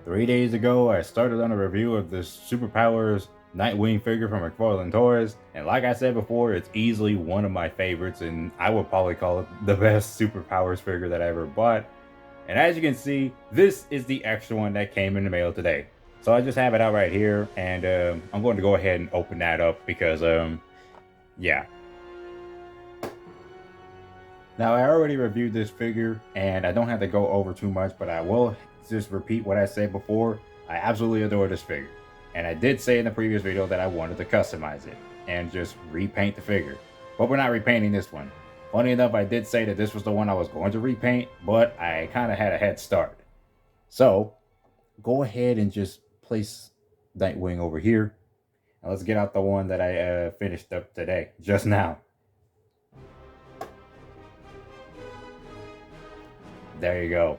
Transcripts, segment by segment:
3 days ago, I started on a review of this Superpowers Nightwing figure from McFarlane Toys, and like I said before, it's easily one of my favorites, and I would probably call it the best Superpowers figure that I ever bought. And as you can see, this is the extra one that came in the mail today. So I just have it out right here, and I'm going to go ahead and open that up because, yeah. Now, I already reviewed this figure, and I don't have to go over too much, but I will just repeat what I said before. I absolutely adore this figure. And I did say in the previous video that I wanted to customize it and just repaint the figure. But we're not repainting this one. Funny enough, I did say that this was the one I was going to repaint, but I kind of had a head start. So, go ahead and just place Nightwing over here. And let's get out the one that I finished up today, just now. There you go.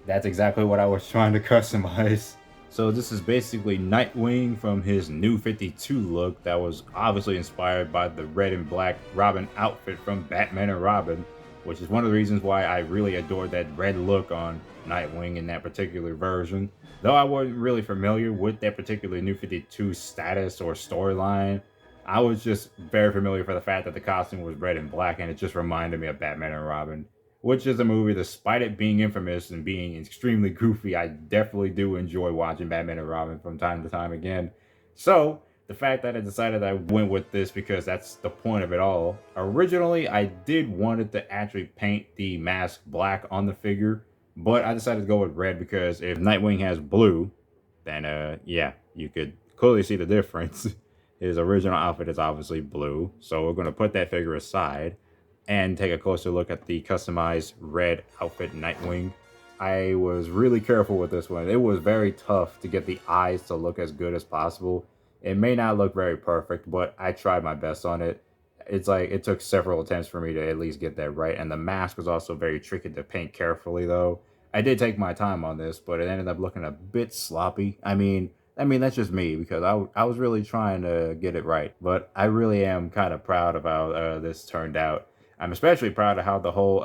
That's exactly what I was trying to customize. So this is basically Nightwing from his New 52 look that was obviously inspired by the red and black Robin outfit from Batman and Robin, which is one of the reasons why I really adored that red look on Nightwing in that particular version. Though I wasn't really familiar with that particular New 52 status or storyline, I was just very familiar for the fact that the costume was red and black, and it just reminded me of Batman and Robin. Which is a movie, despite it being infamous and being extremely goofy, I definitely do enjoy watching Batman and Robin from time to time again. So, the fact that I decided I went with this because that's the point of it all. Originally, I did wanted to actually paint the mask black on the figure, but I decided to go with red because if Nightwing has blue, then yeah, you could clearly see the difference. His original outfit is obviously blue, so we're going to put that figure aside and take a closer look at the customized red outfit Nightwing. I was really careful with this one. It was very tough to get the eyes to look as good as possible. It may not look very perfect, but I tried my best on it. It's like it took several attempts for me to at least get that right, and the mask was also very tricky to paint carefully though. I did take my time on this, but it ended up looking a bit sloppy. I mean that's just me because I was really trying to get it right, but I really am kind of proud of how this turned out. I'm especially proud of how the whole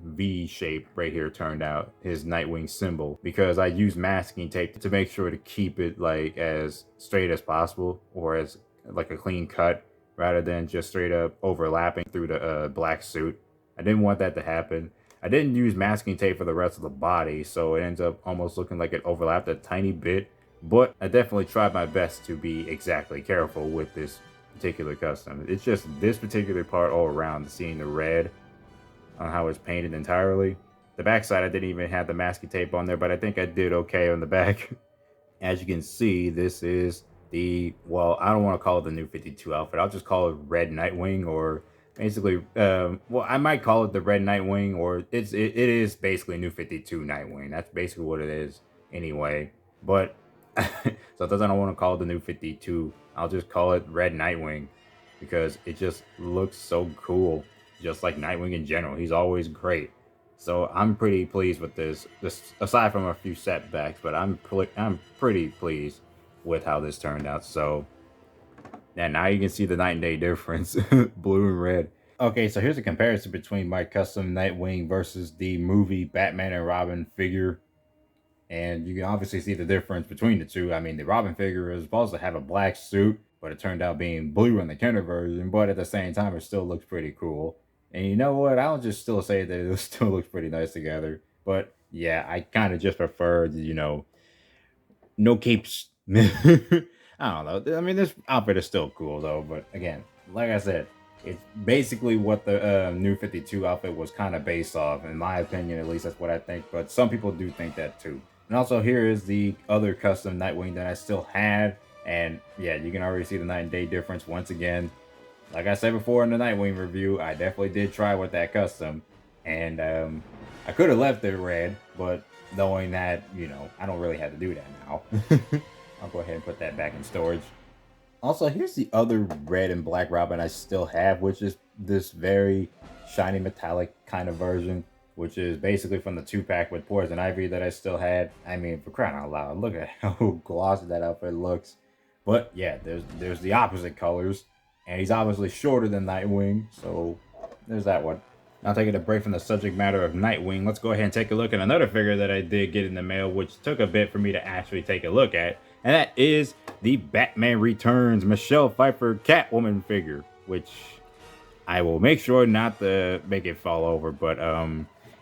V shape right here turned out, his Nightwing symbol, because I used masking tape to make sure to keep it like as straight as possible, or as like a clean cut, rather than just straight up overlapping through the black suit. I didn't want that to happen. I didn't use masking tape for the rest of the body, so it ends up almost looking like it overlapped a tiny bit, but I definitely tried my best to be exactly careful with this particular custom. It's just this particular part all around, seeing the red on how it's painted entirely. The backside, I didn't even have the masking tape on there, but I think I did okay on the back. As you can see, this is the, well, I don't want to call it the New 52 outfit. I'll just call it Red Nightwing, or basically, well, I might call it the Red Nightwing, or it is basically New 52 Nightwing. That's basically what it is anyway. But so I don't want to call it the New 52. I'll just call it Red Nightwing because it just looks so cool. Just like Nightwing in general. He's always great. So I'm pretty pleased with this. Aside from a few setbacks, but I'm pretty pleased with how this turned out. So yeah, now you can see the night and day difference. Blue and red. Okay, so here's a comparison between my custom Nightwing versus the movie Batman and Robin figure. And you can obviously see the difference between the two. I mean, the Robin figure is supposed to have a black suit, but it turned out being blue in the Kenner version. But at the same time, it still looks pretty cool. And you know what? I'll just still say that it still looks pretty nice together. But yeah, I kind of just prefer, no capes. I don't know. I mean, this outfit is still cool though. But again, like I said, it's basically what the New 52 outfit was kind of based off. In my opinion, at least that's what I think. But some people do think that too. And also here is the other custom Nightwing that I still had. And yeah, you can already see the night and day difference once again. Like I said before in the Nightwing review, I definitely did try with that custom. And I could have left it red, but knowing that, I don't really have to do that now. I'll go ahead and put that back in storage. Also, here's the other red and black Robin I still have, which is this very shiny metallic kind of version, which is basically from the 2-pack with Poison Ivy that I still had. I mean, for crying out loud, look at how glossy that outfit looks. But yeah, there's the opposite colors, and he's obviously shorter than Nightwing, so there's that one. Now, taking a break from the subject matter of Nightwing, let's go ahead and take a look at another figure that I did get in the mail, which took a bit for me to actually take a look at, and that is the Batman Returns Michelle Pfeiffer Catwoman figure, which I will make sure not to make it fall over, but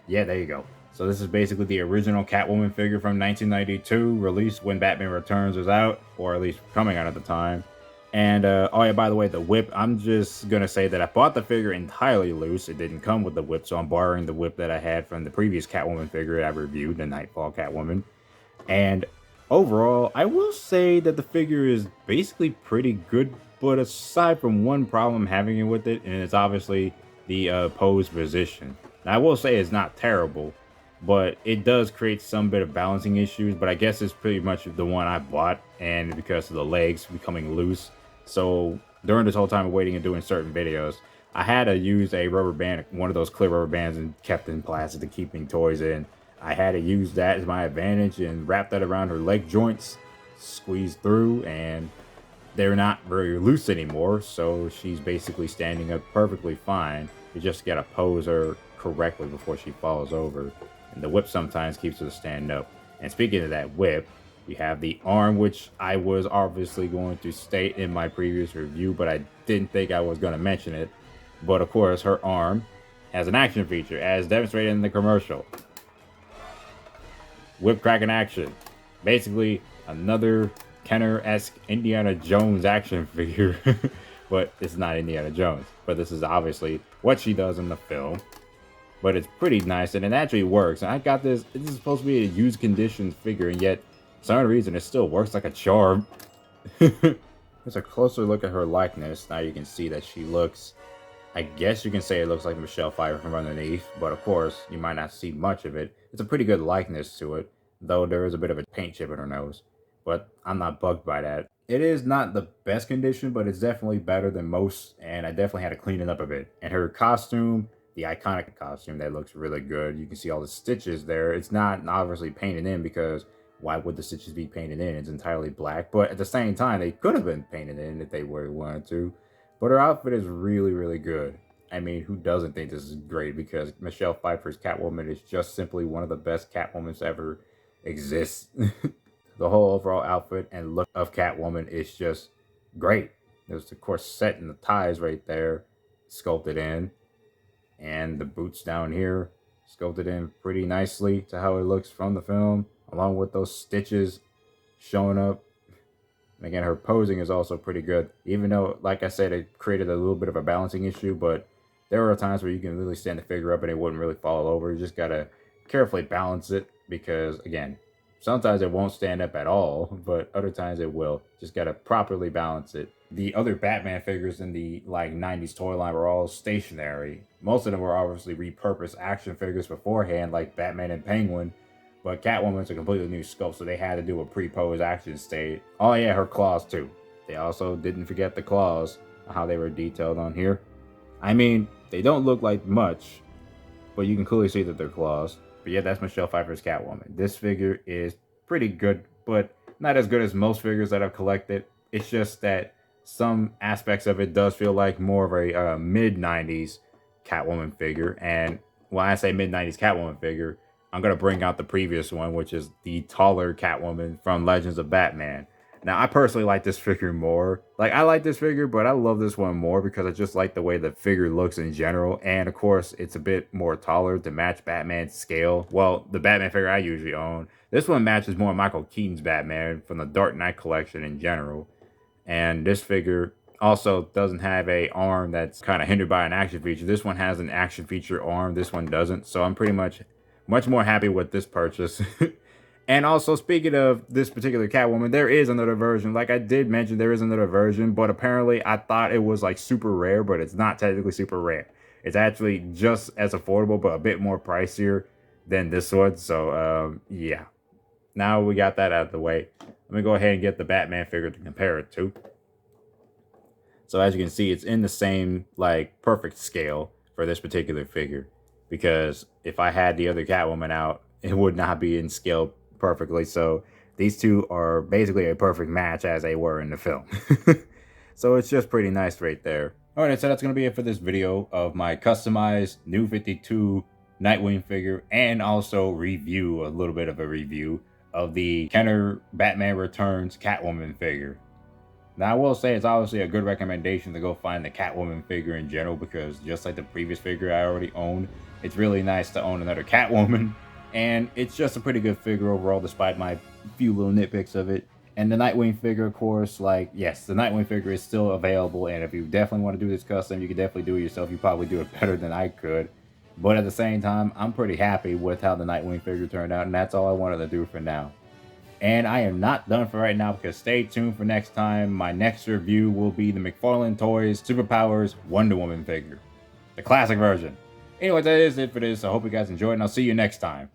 yeah, there you go. So this is basically the original Catwoman figure from 1992, released when Batman Returns was out, or at least coming out at the time. And oh yeah, by the way, the whip, I'm just gonna say that I bought the figure entirely loose. It didn't come with the whip, so I'm borrowing the whip that I had from the previous Catwoman figure I reviewed, the Nightfall Catwoman. And overall, I will say that the figure is basically pretty good, but aside from one problem having it with it, and it's obviously the pose position. Now, I will say it's not terrible, but it does create some bit of balancing issues, but I guess it's pretty much the one I bought, and because of the legs becoming loose. So during this whole time of waiting and doing certain videos, I had to use a rubber band, one of those clear rubber bands and kept in plastic to keeping toys in. I had to use that as my advantage and wrap that around her leg joints, squeeze through, and they're not very loose anymore. So she's basically standing up perfectly fine. You just gotta pose her correctly before she falls over. And the whip sometimes keeps her to stand up. And speaking of that whip, you have the arm, which I was obviously going to state in my previous review, but I didn't think I was going to mention it. But of course, her arm has an action feature, as demonstrated in the commercial. Whip cracking action. Basically, another Kenner-esque Indiana Jones action figure. But it's not Indiana Jones. But this is obviously what she does in the film. But it's pretty nice, and it actually works. And I got this. This is supposed to be a used condition figure, and yet, for some reason, it still works like a charm. There's a closer look at her likeness. Now you can see that she looks, I guess you can say it looks like Michelle Pfeiffer from underneath, but of course, you might not see much of it. It's a pretty good likeness to it, though there is a bit of a paint chip in her nose. But I'm not bugged by that. It is not the best condition, but it's definitely better than most, and I definitely had to clean it up a bit. And her costume, the iconic costume, that looks really good. You can see all the stitches there. It's not obviously painted in, because why would the stitches be painted in? It's entirely black, but at the same time, they could have been painted in if they were wanted to. But her outfit is really, really good. I mean, who doesn't think this is great? Because Michelle Pfeiffer's Catwoman is just simply one of the best Catwomans ever exists. The whole overall outfit and look of Catwoman is just great. There's the corset and the ties right there, sculpted in. And the boots down here, sculpted in pretty nicely to how it looks from the film, along with those stitches showing up. And again, her posing is also pretty good, even though, like I said, it created a little bit of a balancing issue, but there are times where you can really stand the figure up and it wouldn't really fall over. You just gotta carefully balance it, because again, sometimes it won't stand up at all, but other times it will. Just gotta properly balance it. The other Batman figures in the 90s toy line were all stationary. Most of them were obviously repurposed action figures beforehand, like Batman and Penguin, but Catwoman's a completely new sculpt, so they had to do a pre-pose action state. Oh yeah, her claws too. They also didn't forget the claws, how they were detailed on here. I mean, they don't look like much, but you can clearly see that they're claws. But yeah, that's Michelle Pfeiffer's Catwoman. This figure is pretty good, but not as good as most figures that I've collected. It's just that some aspects of it does feel like more of a mid-90s Catwoman figure. And when I say mid-90s Catwoman figure, I'm going to bring out the previous one, which is the taller Catwoman from Legends of Batman. Now, I personally like this figure more. Like, I like this figure, but I love this one more because I just like the way the figure looks in general. And, of course, it's a bit more taller to match Batman's scale. Well, the Batman figure I usually own. This one matches more Michael Keaton's Batman from the Dark Knight collection in general. And this figure also doesn't have a arm that's kind of hindered by an action feature. This one has an action feature arm. This one doesn't. So I'm pretty much more happy with this purchase. And also, speaking of this particular Catwoman, there is another version. Like I did mention, there is another version, but apparently I thought it was like super rare, but it's not technically super rare. It's actually just as affordable, but a bit more pricier than this one. So, yeah. Now we got that out of the way. Let me go ahead and get the Batman figure to compare it to. So as you can see, it's in the same, like, perfect scale for this particular figure. Because if I had the other Catwoman out, it would not be in scale perfectly. So these two are basically a perfect match as they were in the film. So it's just pretty nice right there. Alright, so that's going to be it for this video of my customized New 52 Nightwing figure, and also review, a little bit of a review, of the Kenner Batman Returns Catwoman figure. Now, I will say it's obviously a good recommendation to go find the Catwoman figure in general, because just like the previous figure I already owned, it's really nice to own another Catwoman, and it's just a pretty good figure overall, despite my few little nitpicks of it. And the Nightwing figure, of course, like, yes, the Nightwing figure is still available, and if you definitely want to do this custom, you can definitely do it yourself. You probably do it better than I could. But at the same time, I'm pretty happy with how the Nightwing figure turned out, and that's all I wanted to do for now. And I am not done for right now, because stay tuned for next time. My next review will be the McFarlane Toys Superpowers Wonder Woman figure, the classic version. Anyway, that is it for this. I hope you guys enjoyed, and I'll see you next time.